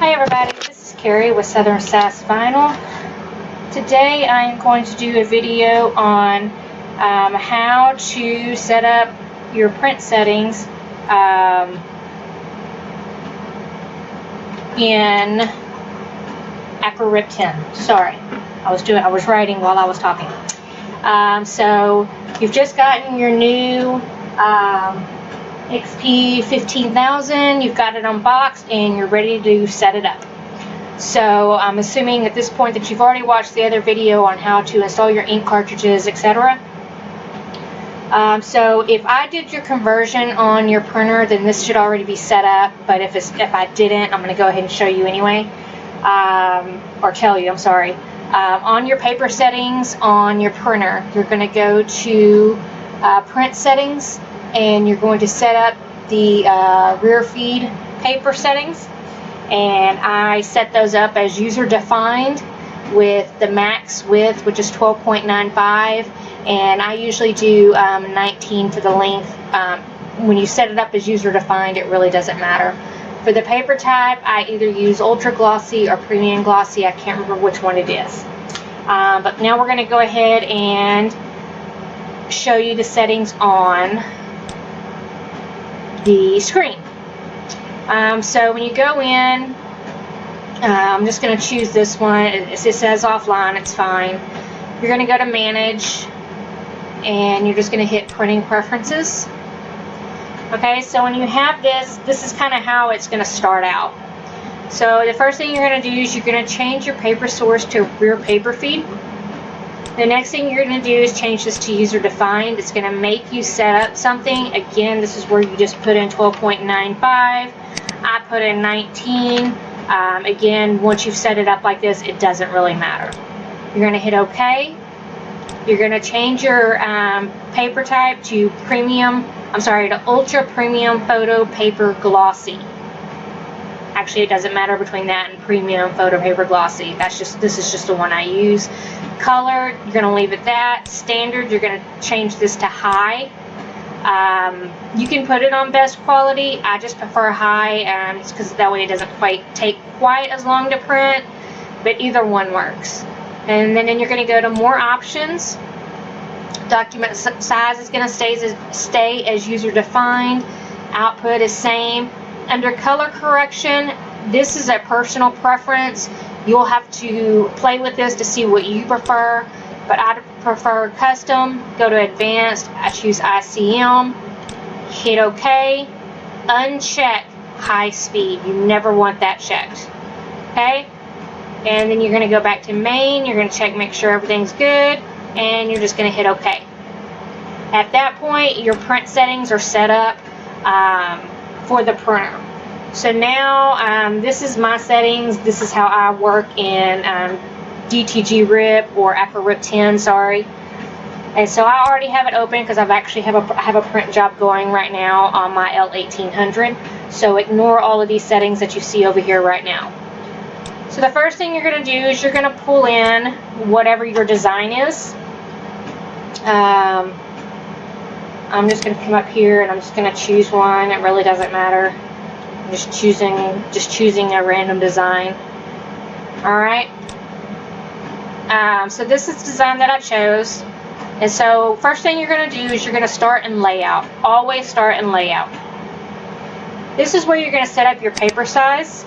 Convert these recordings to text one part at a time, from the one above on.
Hi everybody, this is Carrie with Southern Sass Vinyl. Today I am going to do a video on how to set up your print settings in AcroRip 10. Sorry, I was writing while I was talking. So you've just gotten your new XP15000, you've got it unboxed and you're ready to set it up. So I'm assuming at this point that you've already watched the other video on how to install your ink cartridges, etc. So if I did your conversion on your printer, then this should already be set up, but if I didn't, I'm going to go ahead and show you anyway, or tell you, I'm sorry. On your paper settings on your printer, you're going to go to print settings, and you're going to set up the rear feed paper settings, and I set those up as user defined with the max width, which is 12.95, and I usually do 19 for the length. When you set it up as user defined, it really doesn't matter. For the paper type, I either use ultra glossy or premium glossy. I can't remember which one it is. But now we're going to go ahead and show you the settings on the screen. So when you go in, I'm just going to choose this one. It says offline, it's fine. You're going to go to manage, and you're just going to hit printing preferences. Okay, so when you have this is kind of how it's going to start out. So the first thing you're going to do is you're going to change your paper source to rear paper feed. The next thing you're going to do is change this to user defined. It's going to make you set up something. Again, this is where you just put in 12.95. I put in 19. Again, once you've set it up like this, it doesn't really matter. You're going to hit OK. You're going to change your paper type to to ultra premium photo paper glossy. Actually, it doesn't matter between that and premium photo paper glossy. This is just the one I use. Color, you're going to leave it that. Standard, you're going to change this to high. You can put it on best quality. I just prefer high, just because that way it doesn't take quite as long to print, but either one works. And then you're going to go to more options. Document size is going to stay as user defined. Output is same. Under color correction, this is a personal preference. You'll have to play with this to see what you prefer, but I prefer custom. Go to advanced, I choose ICM, hit OK, uncheck high speed. You never want that checked. Okay, and then you're going to go back to main, you're going to make sure everything's good, and you're just going to hit OK. At that point, your print settings are set up for the printer. So now this is my settings. This is how I work in DTG-RIP or AcroRip 10, sorry. And so I already have it open because I have a print job going right now on my L1800. So ignore all of these settings that you see over here right now. So the first thing you're going to do is you're going to pull in whatever your design is. I'm just going to come up here and I'm just going to choose one. It really doesn't matter. I'm just choosing a random design. Alright. So this is the design that I chose. And so first thing you're going to do is you're going to start in layout. Always start in layout. This is where you're going to set up your paper size.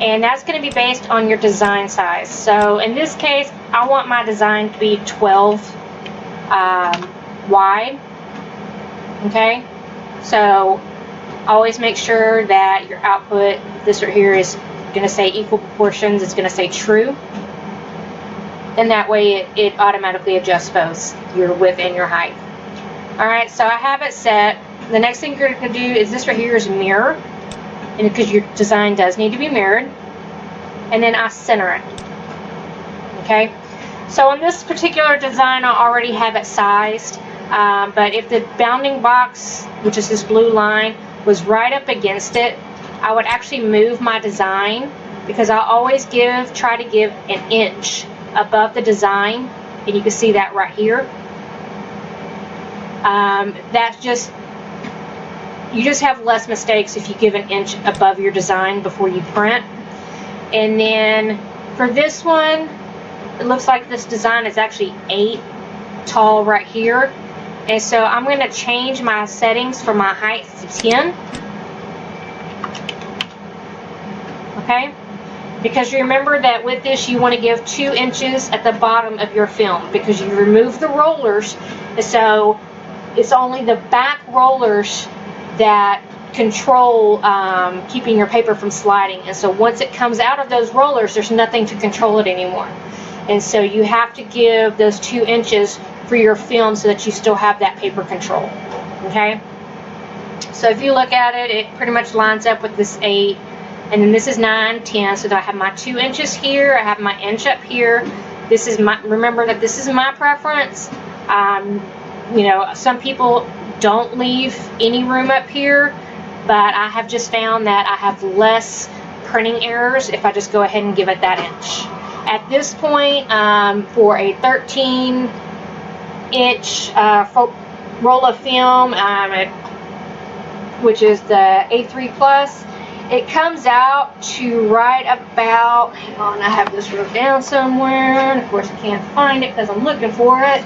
And that's going to be based on your design size. So in this case, I want my design to be 12 wide. Okay, so always make sure that your output, this right here, is going to say equal proportions. It's going to say true, and that way it automatically adjusts both your width and your height. Alright, so I have it set. The next thing you're going to do is this right here is mirror, and because your design does need to be mirrored, and then I center it. Okay, so on this particular design I already have it sized, but if the bounding box, which is this blue line, was right up against it, I would actually move my design, because I always try to give an inch above the design, and you can see that right here. That's just you just have less mistakes if you give an inch above your design before you print. And then for this one, it looks like this design is actually 8 tall right here. And so I'm going to change my settings for my height to 10. Okay? Because you remember that with this you want to give 2 inches at the bottom of your film, because you remove the rollers, and so it's only the back rollers that control keeping your paper from sliding. And so once it comes out of those rollers, there's nothing to control it anymore. And so you have to give those 2 inches for your film so that you still have that paper control. Okay? So if you look at it, it pretty much lines up with this 8. And then this is 9, 10, so that I have my 2 inches here, I have my inch up here. This is my, remember that this is my preference. You know, some people don't leave any room up here, but I have just found that I have less printing errors if I just go ahead and give it that inch. At this point, for a 13-inch roll of film, which is the A3 Plus, it comes out to right about, hang on, I have this wrote down somewhere, and of course I can't find it because I'm looking for it.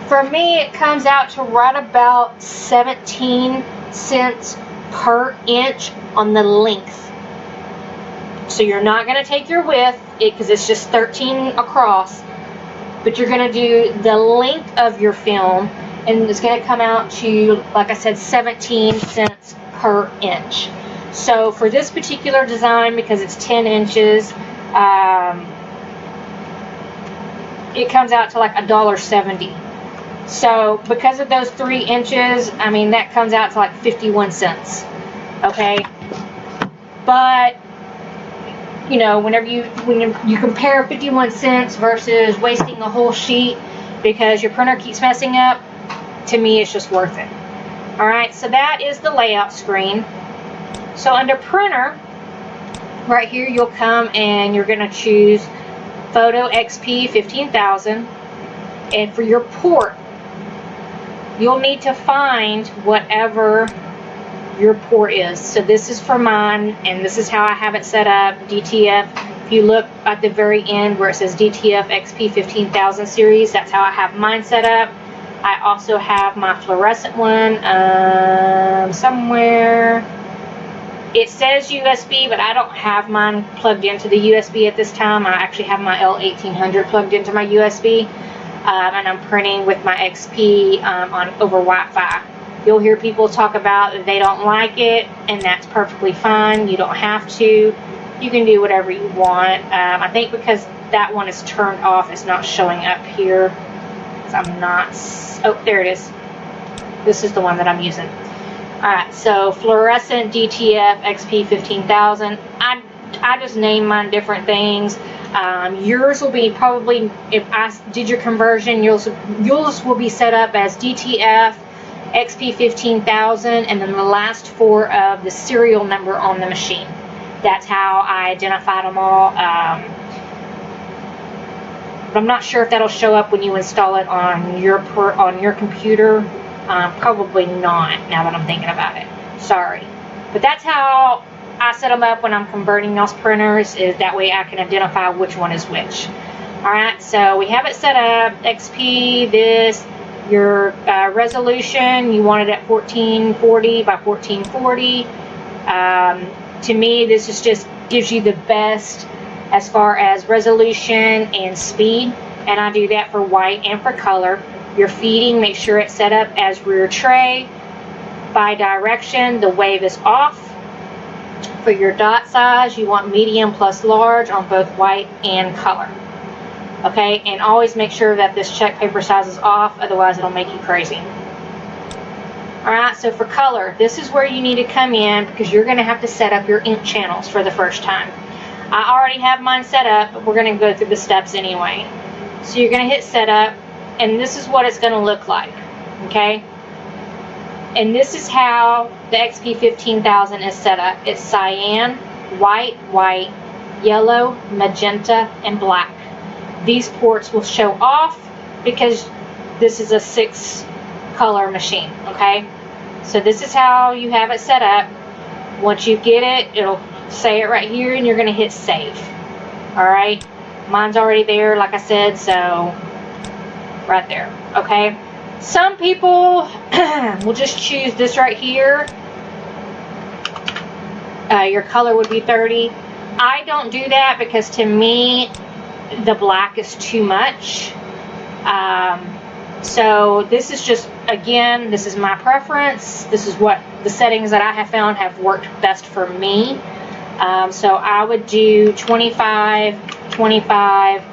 For me, it comes out to right about 17 cents per inch on the length. So you're not going to take your width, because it's just 13 across, but you're going to do the length of your film, and it's going to come out to, like I said, 17 cents per inch. So for this particular design, because it's 10 inches, it comes out to like $1.70. So because of those 3 inches, I mean, that comes out to like 51 cents. Okay? But you know, when you compare 51 cents versus wasting a whole sheet because your printer keeps messing up, to me it's just worth it. Alright, so that is the layout screen. So under printer, right here you'll come and you're going to choose Photo XP15000, and for your port, you'll need to find whatever your port is. So this is for mine, and this is how I have it set up, DTF. If you look at the very end where it says DTF XP15000 series, that's how I have mine set up. I also have my fluorescent one somewhere. It says USB, but I don't have mine plugged into the USB at this time. I actually have my L1800 plugged into my USB, and I'm printing with my XP over Wi-Fi. You'll hear people talk about that they don't like it, and that's perfectly fine. You don't have to. You can do whatever you want. I think because that one is turned off, it's not showing up here. I'm not, oh, there it is. This is the one that I'm using. Alright, so fluorescent DTF XP15000. I just name mine different things. Yours will be probably, if I did your conversion, yours will be set up as DTF XP15000 and then the last 4 of the serial number on the machine. That's how I identified them all. But I'm not sure if that'll show up when you install it on your computer. Probably not, now that I'm thinking about it. Sorry. But that's how I set them up when I'm converting those printers, is that way I can identify which one is which. Alright, so we have it set up. XP, this, your resolution, you want it at 1440 by 1440. To me, this is just gives you the best as far as resolution and speed, and I do that for white and for color. Your feeding, make sure it's set up as rear tray. By direction, the wave is off. For your dot size, you want medium plus large on both white and color. Okay, and always make sure that this check paper size is off, otherwise it'll make you crazy. Alright, so for color, this is where you need to come in, because you're going to have to set up your ink channels for the first time. I already have mine set up, but we're going to go through the steps anyway. So you're going to hit setup, and this is what it's going to look like. Okay? And this is how the XP15000 is set up. It's cyan, white, yellow, magenta, and black. These ports will show off because this is a 6-color machine. Okay? So this is how you have it set up. Once you get it, it'll say it right here, and you're going to hit save. All right, mine's already there, like I said, so right there. Okay, some people will just choose this right here. Your color would be 30. I don't do that because to me the black is too much. So this is just, again, this is my preference. This is what the settings that I have found have worked best for me. So I would do 25, 25.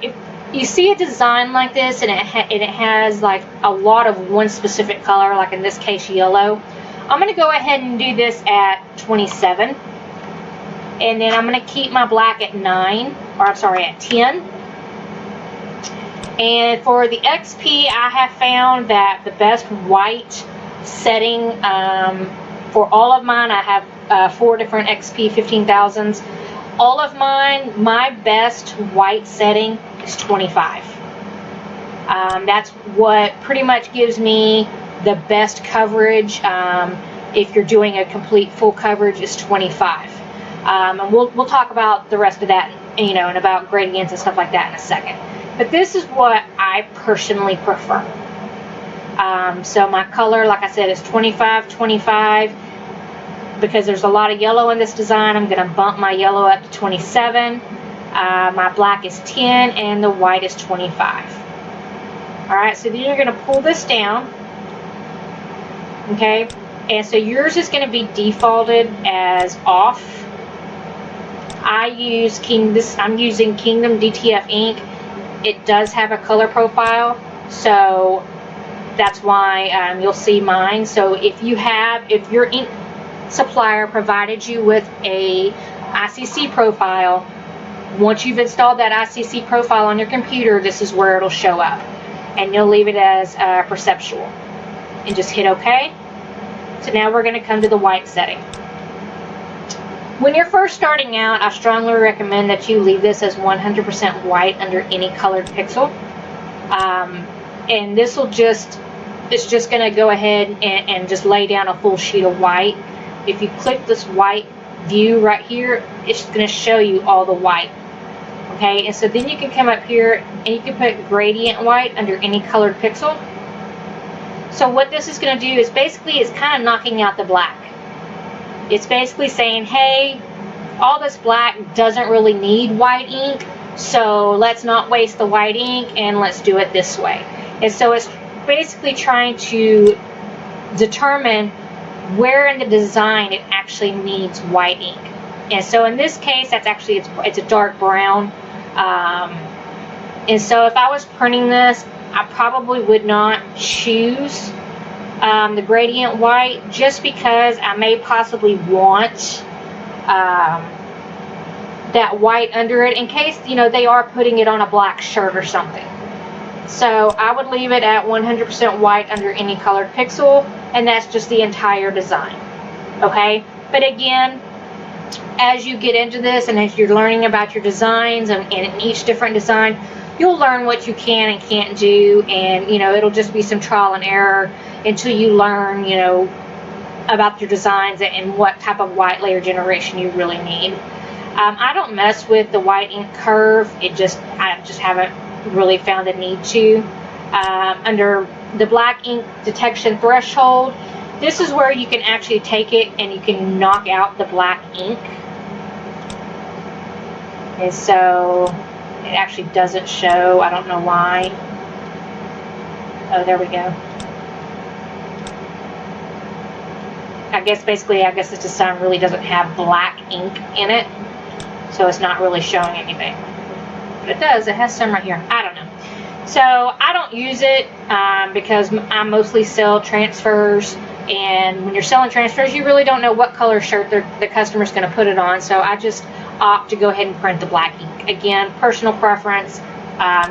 If you see a design like this and it has like a lot of one specific color, like in this case yellow, I'm going to go ahead and do this at 27. And then I'm going to keep my black at 9, or I'm sorry, at 10. And for the XP, I have found that the best white setting for all of mine, I have 4 different XP15000s. All of mine, my best white setting is 25. That's what pretty much gives me the best coverage. If you're doing a complete full coverage, is 25. And we'll talk about the rest of that, you know, and about gradients and stuff like that in a second. But this is what I personally prefer. So my color, like I said, is 25, 25. Because there's a lot of yellow in this design, I'm going to bump my yellow up to 27. My black is 10, and the white is 25. Alright, so then you're going to pull this down. Okay, and so yours is going to be defaulted as off. I'm using Kingdom DTF ink. It does have a color profile, so that's why you'll see mine. So if your ink supplier provided you with a ICC profile, once you've installed that ICC profile on your computer, this is where it'll show up, and you'll leave it as perceptual and just hit OK. So now we're going to come to the white setting. When you're first starting out, I strongly recommend that you leave this as 100% white under any colored pixel. And this will it's just going to go ahead and just lay down a full sheet of white. If you click this white view right here, it's going to show you all the white. Okay, and so then you can come up here and you can put gradient white under any colored pixel. So what this is going to do is basically it's kind of knocking out the black. It's basically saying, hey, all this black doesn't really need white ink, so let's not waste the white ink and let's do it this way. And so it's basically trying to determine where in the design it actually needs white ink. And so in this case, that's actually it's a dark brown. And so if I was printing this, I probably would not choose the gradient white, just because I may possibly want that white under it in case, you know, they are putting it on a black shirt or something. So I would leave it at 100% white under any colored pixel, and that's just the entire design. Okay, but again, as you get into this and as you're learning about your designs and in each different design, you'll learn what you can and can't do, and you know, it'll just be some trial and error until you learn, you know, about your designs and what type of white layer generation you really need. I don't mess with the white ink curve. I just haven't really found a need to. Under the black ink detection threshold, this is where you can actually take it and you can knock out the black ink. And so it actually doesn't show. I don't know why. Oh, there we go. I guess this design really doesn't have black ink in it, so it's not really showing anything. But it does. It has some right here. I don't know. So I don't use it because I mostly sell transfers, and when you're selling transfers, you really don't know what color shirt the customer's going to put it on. So I just opt to go ahead and print the black ink. Again, personal preference.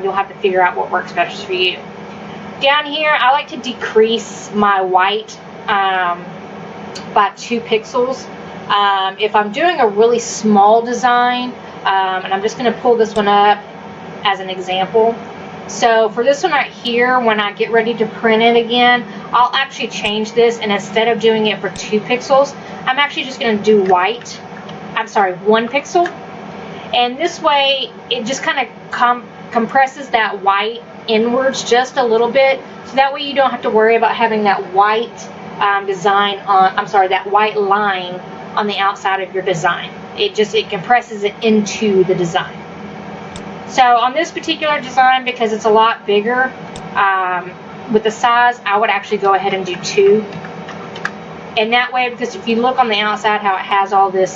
You'll have to figure out what works best for you. Down here, I like to decrease my white by 2 pixels. If I'm doing a really small design, and I'm just going to pull this one up as an example. So for this one right here, when I get ready to print it again, I'll actually change this, and instead of doing it for 2 pixels, I'm actually just going to do 1 pixel. And this way, it just kind of compresses that white inwards just a little bit, so that way you don't have to worry about having that white design on, that white line on the outside of your design. It compresses it into the design. So on this particular design, because it's a lot bigger, with the size, I would actually go ahead and do 2. And that way, because if you look on the outside how it has all this,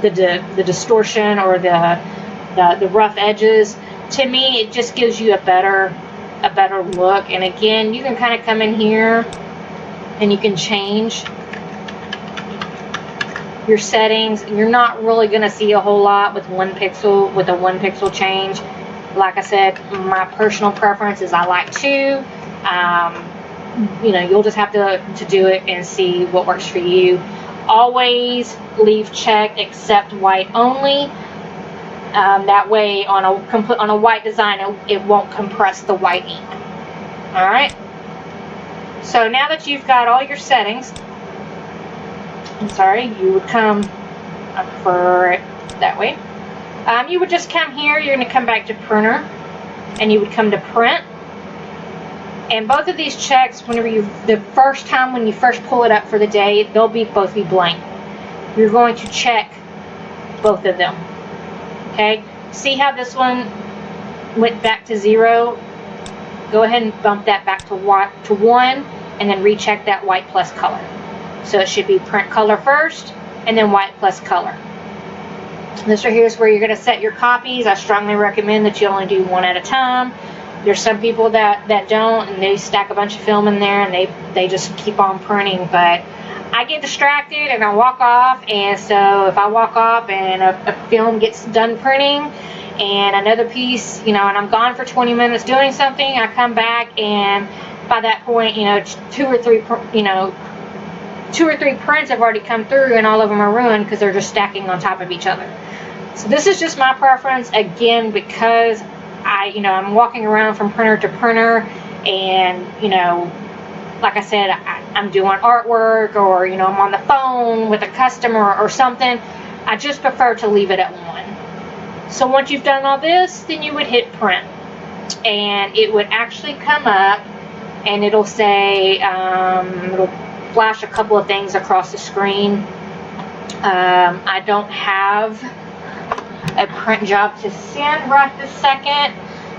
the distortion or the rough edges, to me it just gives you a better look. And again, you can kind of come in here and you can change your settings. You're not really going to see a whole lot with 1 pixel, with a 1 pixel change. Like I said, my personal preference is I like 2. You'll just have to do it and see what works for you. Always leave checked except white only. That way on a white design, it won't compress the white ink. Alright, so now that you've got all your settings, you would come, I prefer it that way, you would just come here, you're going to come back to printer, and you would come to print. And both of these checks, the first time when you first pull it up for the day, they'll both be blank. You're going to check both of them. Okay? See how this one went back to 0? Go ahead and bump that back to 1, and then recheck that white plus color. So it should be print color first, and then white plus color. This right here is where you're going to set your copies. I strongly recommend that you only do 1 at a time. There's some people that don't, and they stack a bunch of film in there, and they just keep on printing. But I get distracted and I walk off, and so if I walk off and a film gets done printing and another piece, and I'm gone for 20 minutes doing something, I come back, and by that point, 2 or 3 prints have already come through, and all of them are ruined because they're just stacking on top of each other. So this is just my preference, again, because I'm walking around from printer to printer, and like I said, I'm doing artwork, or I'm on the phone with a customer or something. I just prefer to leave it at 1. So once you've done all this, then you would hit print, and it would actually come up, and it'll say, it'll flash a couple of things across the screen. I don't have a print job to send right this second,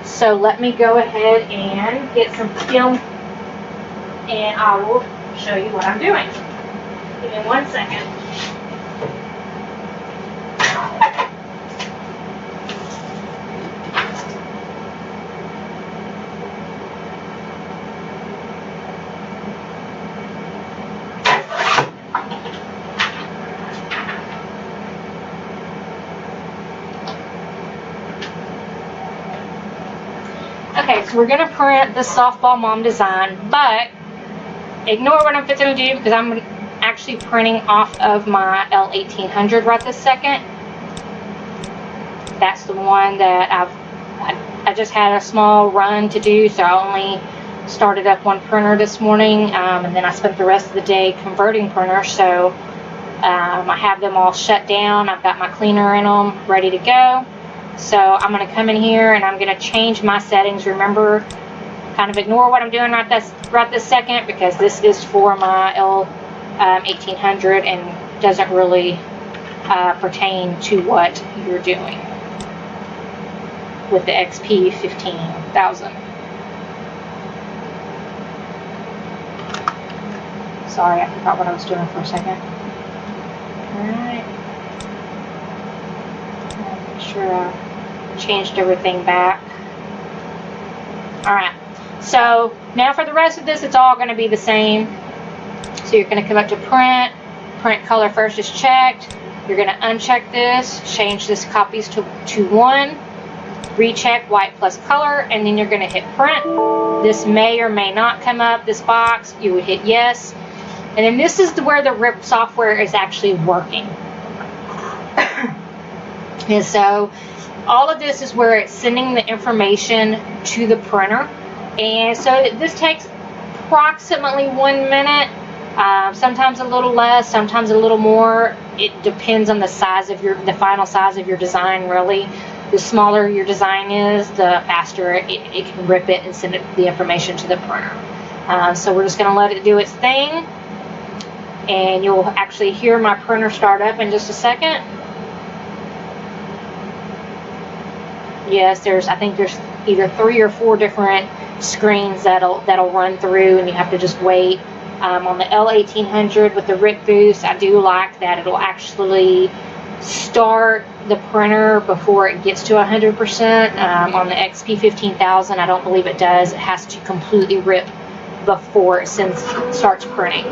so let me go ahead and get some film, and I will show you what I'm doing. Give me 1 second. Okay, so we're going to print the softball mom design, but ignore what I'm fixing to do, because I'm actually printing off of my L1800 right this second. That's the one that I just had a small run to do, so I only started up 1 printer this morning, and then I spent the rest of the day converting printers, so I have them all shut down. I've got my cleaner in them, ready to go. So I'm going to come in here, and I'm going to change my settings. Remember, kind of ignore what I'm doing right this second, because this is for my L1800 and doesn't really pertain to what you're doing with the XP15000. Sorry, I forgot what I was doing for a second. Alright. Make sure I changed everything back. Alright. So now for the rest of this, it's all going to be the same. So you're going to come up to print color first is checked. You're going to uncheck this, change this copies to 1, recheck white plus color, and then you're going to hit print. This may or may not come up, this box. You would hit yes. And then this is where the RIP software is actually working. And so all of this is where it's sending the information to the printer. And so this takes approximately 1 minute, sometimes a little less, sometimes a little more. It depends on the size of the final size of your design, really. The smaller your design is, the faster it can rip it and send the information to the printer. So we're just going to let it do its thing, and you'll actually hear my printer start up in just a second. Yes, I think there's either 3 or 4 different screens that'll run through, and you have to just wait. On the L1800 with the RIP boost, I do like that it'll actually start the printer before it gets to 100%. On the XP15000, I don't believe it does. It has to completely rip before it starts printing.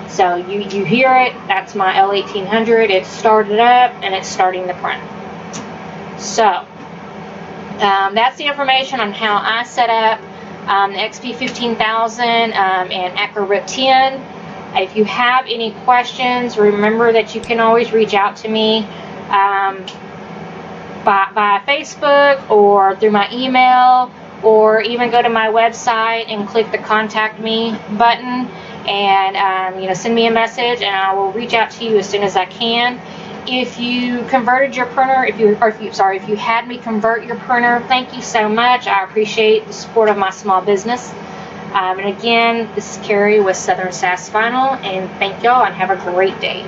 So you hear it. That's my L1800. It's started up and it's starting the print. So that's the information on how I set up the XP15000 and AcroRip 10. If you have any questions, remember that you can always reach out to me by Facebook or through my email, or even go to my website and click the Contact Me button and send me a message, and I will reach out to you as soon as I can. If you converted your printer, if you had me convert your printer, thank you so much. I appreciate the support of my small business. And again, this is Carrie with Southern Sass Vinyl, and thank y'all and have a great day.